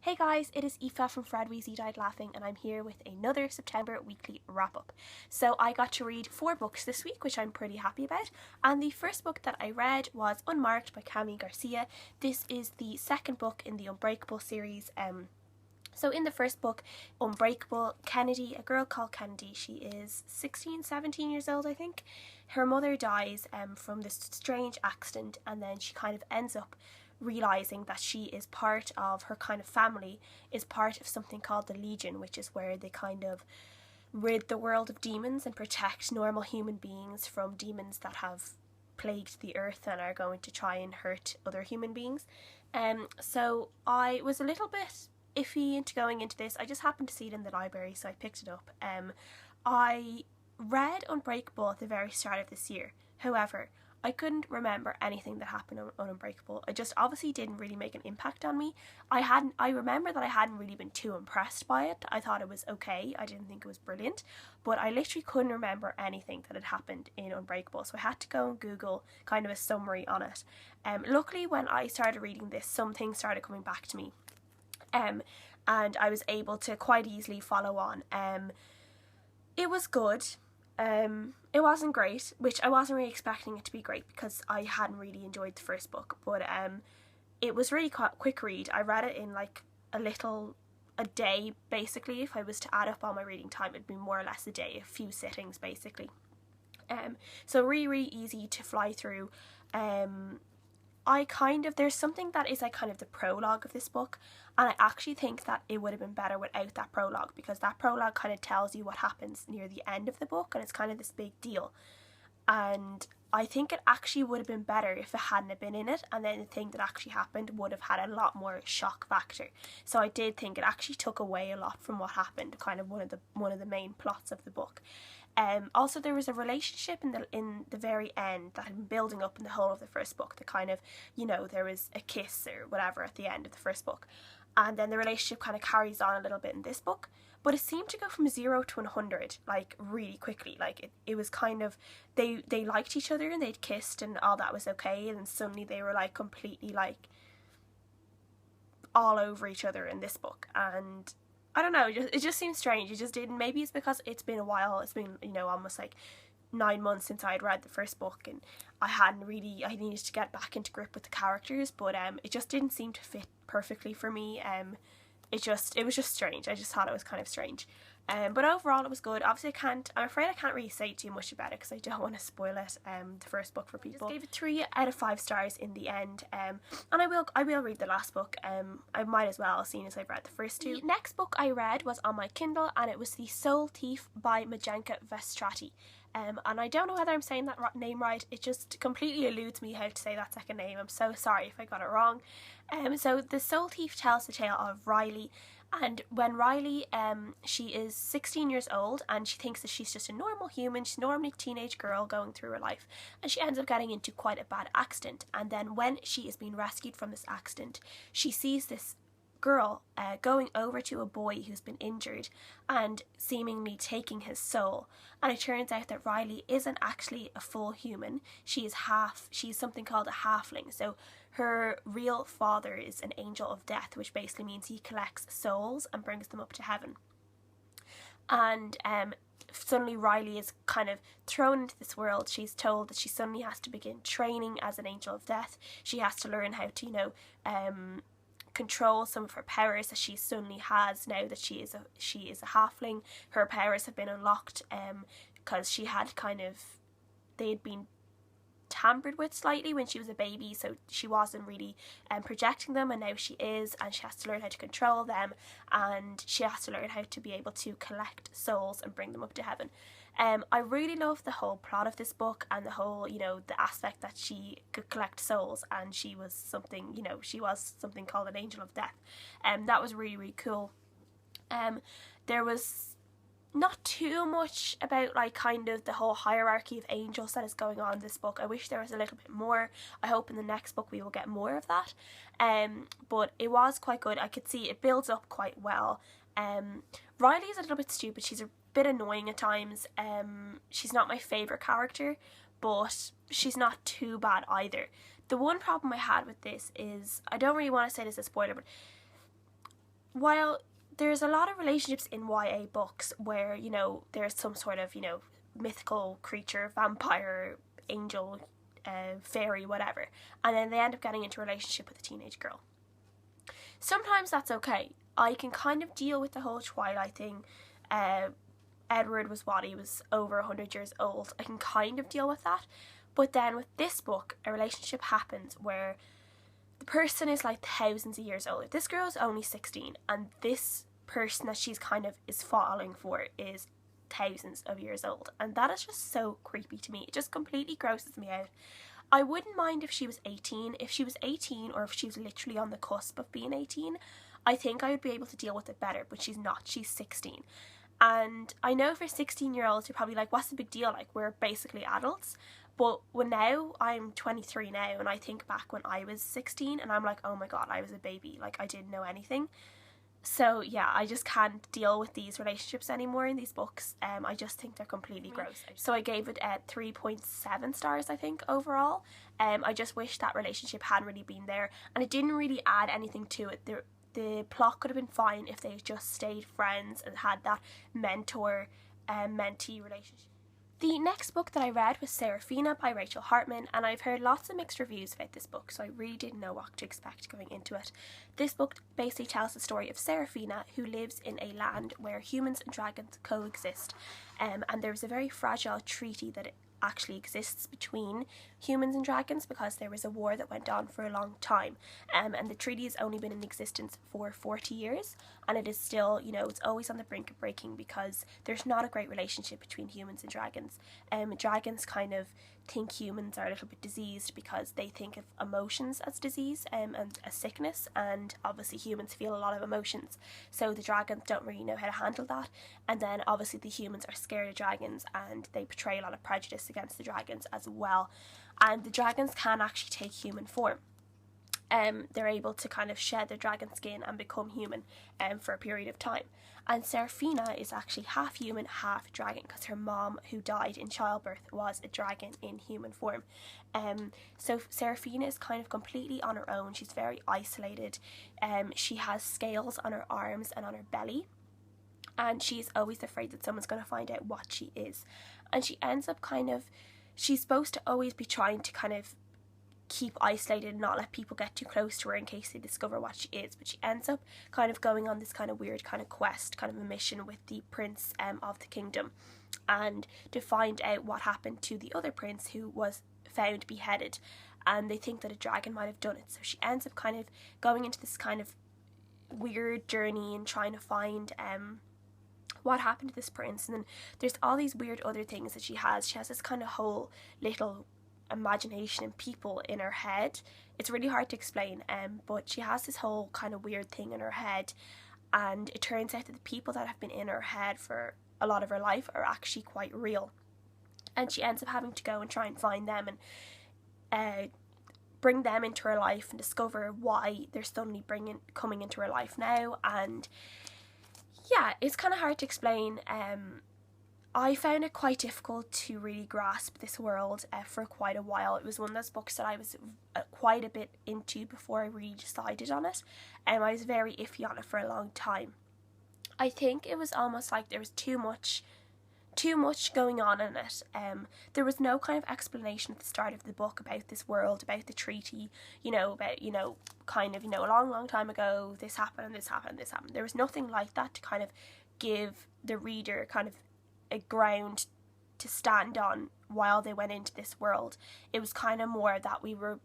Hey guys, it is Aoife from Fred Weasley Died Laughing, and I'm here with another September weekly wrap up. So I got to read 4 books this week, which I'm pretty happy about, and the first book that I read was Unmarked by Garcia. This is the second book in the Unbreakable series. So in the first book, Unbreakable, Kennedy, a girl called Kennedy, she is 16, 17 years old I think. Her mother dies from this strange accident, and then she kind of ends up realizing that she is part of her kind of family, is part of something called the Legion, which is where they kind of rid the world of demons and protect normal human beings from demons that have plagued the earth and are going to try and hurt other human beings. So I was a little bit iffy into going into this. I just happened to see it in the library, so I picked it up. I read Unbreakable at the very start of this year. However, I couldn't remember anything that happened on Unbreakable. It just obviously didn't really make an impact on me. I remember that I hadn't really been too impressed by it. I thought it was okay. I didn't think it was brilliant. But I literally couldn't remember anything that had happened in Unbreakable. So I had to go and Google kind of a summary on it. Luckily, when I started reading this, some things started coming back to me. And I was able to quite easily follow on. It was good. It wasn't great, which I wasn't really expecting it to be great because I hadn't really enjoyed the first book, but it was really quick read. I read it in like a day basically. If I was to add up all my reading time, it'd be more or less a day, a few sittings basically. So really easy to fly through. There's something that is like kind of the prologue of this book, and I actually think that it would have been better without that prologue, because that prologue kind of tells you what happens near the end of the book, and it's kind of this big deal. And I think it actually would have been better if it hadn't have been in it, and then the thing that actually happened would have had a lot more shock factor. So I did think it actually took away a lot from what happened, kind of one of the main plots of the book. Also, there was a relationship in the very end that had been building up in the whole of the first book. The kind of, there was a kiss or whatever at the end of the first book, and then the relationship kind of carries on a little bit in this book. But it seemed to go from 0 to 100 like really quickly. Like it was kind of they liked each other and they'd kissed and all that was okay, and then suddenly they were like completely like all over each other in this book. And I don't know, it just seems strange. It just didn't. Maybe it's because it's been a while. It's been, almost like 9 months since I'd read the first book, and I needed to get back into grip with the characters, but it just didn't seem to fit perfectly for me. It was just strange. I just thought it was kind of strange. But overall it was good. Obviously I'm afraid I can't really say too much about it because I don't want to spoil it, the first book for people. I just gave it 3 out of 5 stars in the end, and I will read the last book. I might as well, seeing as I've read the first 2. The next book I read was on my Kindle, and it was the Soul Teef by Majanka Verstraete. And I don't know whether I'm saying that name right. It just completely eludes me how to say that second name. I'm so sorry if I got it wrong. So the Soul Teef tells the tale of Riley. And when Riley, she is 16 years old, and she thinks that she's just a normal human. She's normally a teenage girl going through her life, and she ends up getting into quite a bad accident. And then when she is being rescued from this accident, she sees this girl going over to a boy who's been injured and seemingly taking his soul. And it turns out that Riley isn't actually a full human. She's something called a halfling. So her real father is an angel of death, which basically means he collects souls and brings them up to heaven. And suddenly Riley is kind of thrown into this world. She's told that she suddenly has to begin training as an angel of death. She has to learn how to, control some of her powers that she suddenly has now that she is a halfling. Her powers have been unlocked because they had been tampered with slightly when she was a baby, so she wasn't really projecting them, and now she is, and she has to learn how to control them, and she has to learn how to be able to collect souls and bring them up to heaven. I really love the whole plot of this book, and the whole, the aspect that she could collect souls, and she was something called an angel of death. That was really cool. There was not too much about like kind of the whole hierarchy of angels that is going on in this book. I wish there was a little bit more. I hope in the next book we will get more of that. But it was quite good. I could see it builds up quite well. Riley is a little bit stupid. She's a bit annoying at times. She's not my favourite character, but she's not too bad either. The one problem I had with this is, I don't really want to say this as a spoiler, but while there's a lot of relationships in YA books where, you know, there's some sort of, you know, mythical creature, vampire, angel, fairy, whatever, and then they end up getting into a relationship with a teenage girl. Sometimes that's okay. I can kind of deal with the whole Twilight thing. Edward was what, he was over 100 years old. I can kind of deal with that. But then with this book, a relationship happens where the person is like thousands of years older. This girl is only 16, and this person that she's kind of is falling for is thousands of years old. And that is just so creepy to me. It just completely grosses me out. I wouldn't mind if she was 18. If she was 18, or if she was literally on the cusp of being 18, I think I would be able to deal with it better, but she's not. She's 16. And I know for 16-year-olds, you're probably like, what's the big deal? Like, we're basically adults. But when now, I'm 23 now, and I think back when I was 16, and I'm like, oh my god, I was a baby. Like, I didn't know anything. So yeah, I just can't deal with these relationships anymore in these books. I just think they're completely gross. So I gave it 3.7 stars, I think, overall. I just wish that relationship hadn't really been there, and it didn't really add anything to it. The plot could have been fine if they just stayed friends and had that mentor-mentee relationship. The next book that I read was Seraphina by Rachel Hartman, and I've heard lots of mixed reviews about this book, so I really didn't know what to expect going into it. This book basically tells the story of Seraphina, who lives in a land where humans and dragons coexist, and there's a very fragile treaty that actually exists between humans and dragons, because there was a war that went on for a long time, and the treaty has only been in existence for 40 years, and it is still, you know, it's always on the brink of breaking, because there's not a great relationship between humans and dragons. Dragons kind of think humans are a little bit diseased because they think of emotions as disease and as sickness, and obviously humans feel a lot of emotions, so the dragons don't really know how to handle that. And then obviously the humans are scared of dragons, and they portray a lot of prejudice against the dragons as well. And the dragons can actually take human form. They're able to kind of shed their dragon skin and become human for a period of time. And Seraphina is actually half human, half dragon, because her mom, who died in childbirth, was a dragon in human form. So Seraphina is kind of completely on her own. She's very isolated. She has scales on her arms and on her belly, and she's always afraid that someone's going to find out what she is. And she ends up she's supposed to always be trying to kind of keep isolated and not let people get too close to her in case they discover what she is, but she ends up kind of going on this kind of weird kind of quest, kind of a mission with the prince of the kingdom, and to find out what happened to the other prince who was found beheaded, and they think that a dragon might have done it. So she ends up kind of going into this kind of weird journey and trying to find what happened to this prince. And then there's all these weird other things that she has this kind of whole little imagination and people in her head. It's really hard to explain, but she has this whole kind of weird thing in her head, and it turns out that the people that have been in her head for a lot of her life are actually quite real, and she ends up having to go and try and find them and bring them into her life and discover why they're suddenly coming into her life now. And yeah, it's kind of hard to explain. I found it quite difficult to really grasp this world for quite a while. It was one of those books that I was quite a bit into before I really decided on it, and I was very iffy on it for a long time. I think it was almost like there was too much going on in it. There was no kind of explanation at the start of the book about this world, about the treaty, about, kind of, a long time ago, this happened and this happened and this happened. There was nothing like that to kind of give the reader kind of a ground to stand on while they went into this world. It was kind of more that we were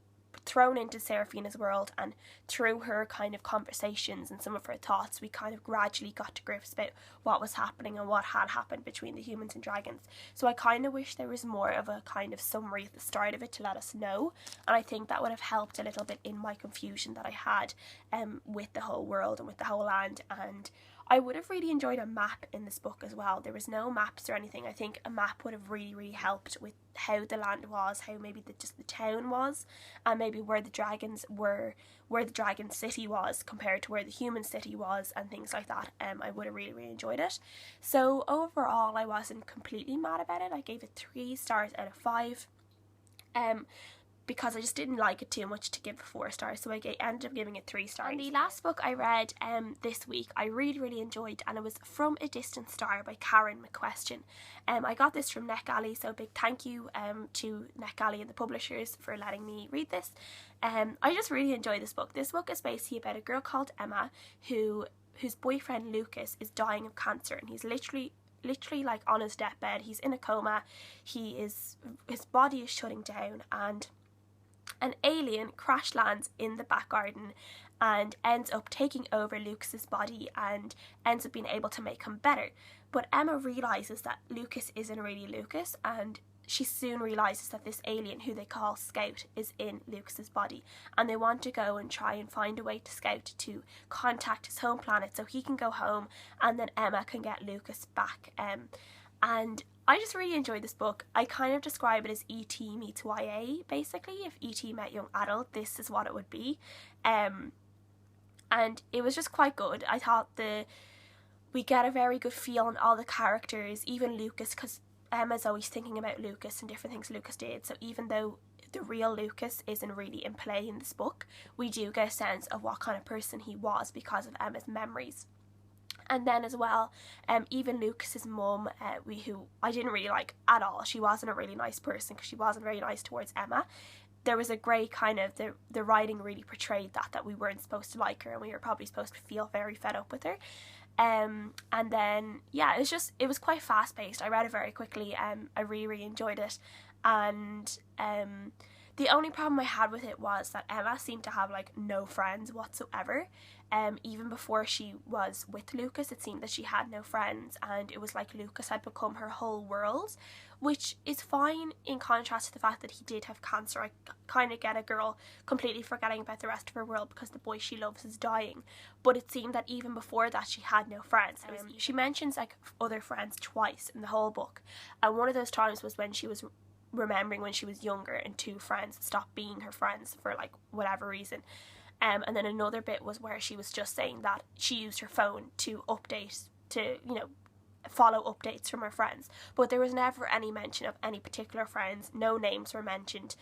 thrown into Seraphina's world, and through her kind of conversations and some of her thoughts, we kind of gradually got to grips about what was happening and what had happened between the humans and dragons. So I kind of wish there was more of a kind of summary at the start of it to let us know, and I think that would have helped a little bit in my confusion that I had with the whole world and with the whole land. And I would have really enjoyed a map in this book as well. There was no maps or anything. I think a map would have really, really helped with how the land was, how maybe just the town was, and maybe where the dragons were, where the dragon city was compared to where the human city was, and things like that. I would have really, really enjoyed it. So overall, I wasn't completely mad about it. I gave it 3 stars out of 5. because I just didn't like it too much to give it 4 stars, so I ended up giving it 3 stars. And the last book I read this week I really enjoyed, and it was From a Distant Star by Karen McQuestion. I got this from NetGalley, so big thank you to NetGalley and the publishers for letting me read this. I just really enjoyed this book. This book is basically about a girl called Emma whose boyfriend Lucas is dying of cancer, and he's literally like on his deathbed. He's in a coma. His body is shutting down, and an alien crash lands in the back garden and ends up taking over Lucas's body and ends up being able to make him better. But Emma realises that Lucas isn't really Lucas, and she soon realises that this alien, who they call Scout, is in Lucas's body, and they want to go and try and find a way to Scout to contact his home planet so he can go home, and then Emma can get Lucas back. And I just really enjoyed this book. I kind of describe it as E.T. meets YA, basically. If E.T. met young adult, this is what it would be. And it was just quite good. I thought we get a very good feel on all the characters, even Lucas, because Emma's always thinking about Lucas and different things Lucas did. So even though the real Lucas isn't really in play in this book, we do get a sense of what kind of person he was because of Emma's memories. And then as well, even Lucas's mum, who I didn't really like at all. She wasn't a really nice person because she wasn't very nice towards Emma. There was a great kind of, the writing really portrayed that we weren't supposed to like her, and we were probably supposed to feel very fed up with her. And then, yeah, it was quite fast paced. I read it very quickly. I really enjoyed it. And the only problem I had with it was that Emma seemed to have like no friends whatsoever. Even before she was with Lucas, it seemed that she had no friends, and it was like Lucas had become her whole world, which is fine in contrast to the fact that he did have cancer. I kind of get a girl completely forgetting about the rest of her world because the boy she loves is dying, but it seemed that even before that she had no friends. She mentions like other friends twice in the whole book, and one of those times was when she was remembering when she was younger and 2 friends stopped being her friends for like whatever reason. And then another bit was where she was just saying that she used her phone to update, to, follow updates from her friends. But there was never any mention of any particular friends. No names were mentioned.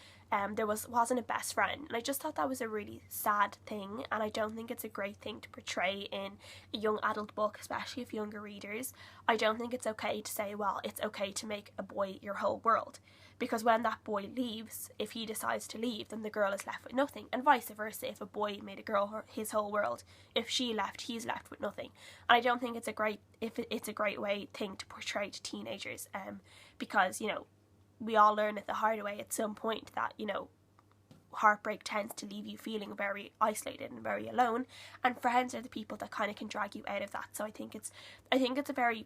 There wasn't a best friend. And I just thought that was a really sad thing. And I don't think it's a great thing to portray in a young adult book, especially of younger readers. I don't think it's okay to say, well, it's okay to make a boy your whole world. Because when that boy leaves, if he decides to leave, then the girl is left with nothing. And vice versa, if a boy made a girl his whole world, if she left, he's left with nothing. And I don't think it's a great thing to portray to teenagers. Because, we all learn it the hard way at some point that, heartbreak tends to leave you feeling very isolated and very alone. And friends are the people that kind of can drag you out of that. So I think it's a very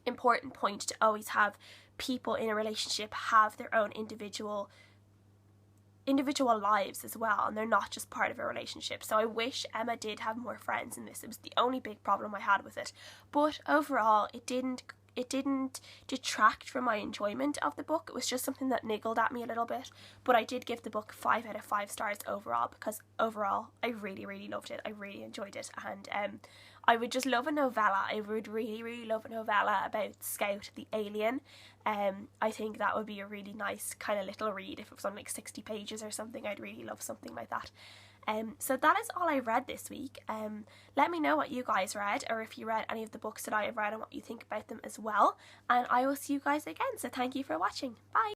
important point to always have people in a relationship have their own individual lives as well, and they're not just part of a relationship. So I wish Emma did have more friends in this. It was the only big problem I had with it, but overall it didn't detract from my enjoyment of the book. It was just something that niggled at me a little bit, but I did give the book 5 out of 5 stars overall, because overall I really loved it. I really enjoyed it, and I would just love a novella. I would really love a novella about Scout the alien. I think that would be a really nice kind of little read. If it was on like 60 pages or something, I'd really love something like that. So that is all I read this week. Let me know what you guys read, or if you read any of the books that I have read and what you think about them as well. And I will see you guys again. So thank you for watching. Bye!